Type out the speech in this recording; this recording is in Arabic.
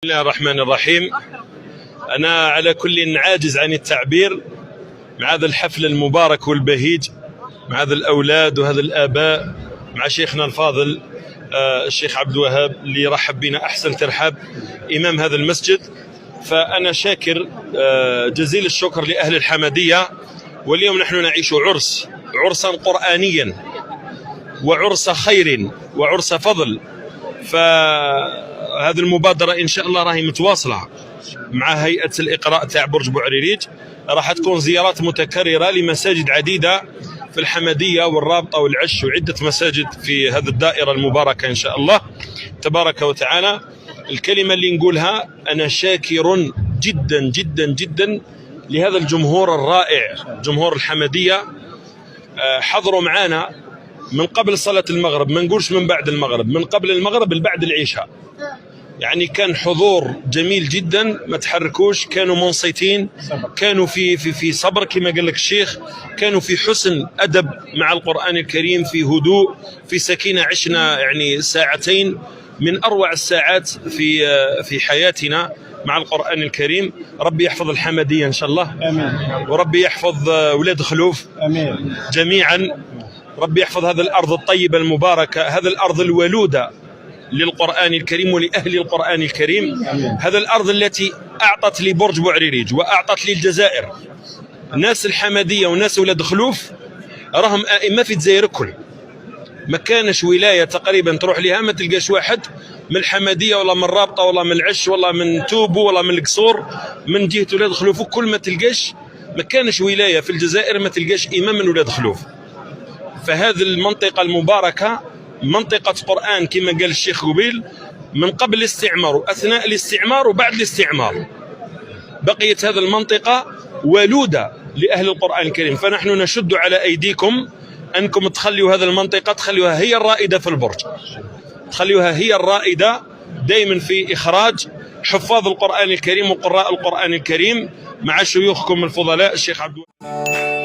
بسم الله الرحمن الرحيم. أنا على كل عاجز عن التعبير مع هذا الحفل المبارك والبهيج، مع هذا الأولاد وهذا الآباء، مع شيخنا الفاضل الشيخ عبد الوهاب اللي رحب بنا أحسن ترحاب، إمام هذا المسجد. فأنا شاكر جزيل الشكر لأهل الحمدية. واليوم نحن نعيش عرسا قرآنيا وعرس خير وعرس فضل. فهذه المبادرة إن شاء الله راهي متواصلة مع هيئة الإقراء تاع برج بوعريريج، راح تكون زيارات متكررة لمساجد عديدة في الحمدية والرابطة والعش وعدة مساجد في هذه الدائرة المباركة إن شاء الله تبارك وتعالى. الكلمة اللي نقولها، أنا شاكر جدا جدا جدا لهذا الجمهور الرائع، جمهور الحمدية. حضروا معنا من قبل صلاة المغرب، ما نقولش من بعد المغرب، من قبل المغرب بعد العشاء. يعني كان حضور جميل جدا، ما تحركوش، كانوا منصتين، كانوا في صبر كما قال لك الشيخ، كانوا في حسن أدب مع القرآن الكريم، في هدوء، في سكينة. عشنا يعني ساعتين من أروع الساعات في حياتنا مع القرآن الكريم. ربي يحفظ الحمدية إن شاء الله، آمين. وربي يحفظ ولاد خلوف، آمين، جميعا. ربي يحفظ هذا الأرض الطيبة المباركة، هذا الأرض الولودة للقرآن الكريم ولأهل القرآن الكريم. هذا الأرض التي أعطت لبرج بوعريريج وأعطت للجزائر. ناس الحمدية وناس ولاد خلوف راهم أئمة في الجزائر الكل. ما كانش ولاية تقريبا تروح لها ما تلقاش واحد من الحمدية ولا من الرابطة ولا من العش ولا من توبو ولا من القصور من جهة ولاد خلوف. كل ما تلقاش، ما كانش ولاية في الجزائر ما تلقاش إمام من ولاد خلوف. فهذه المنطقة المباركة منطقة قرآن كما قال الشيخ قبيل، من قبل الاستعمار وأثناء الاستعمار وبعد الاستعمار بقيت هذه المنطقة ولودة لأهل القرآن الكريم. فنحن نشد على أيديكم أنكم تخليوا هذه المنطقة، تخليوها هي الرائدة في البرج، تخليوها هي الرائدة دائما في إخراج حفاظ القرآن الكريم وقراء القرآن الكريم مع شيوخكم الفضلاء الشيخ عبد الوهاب.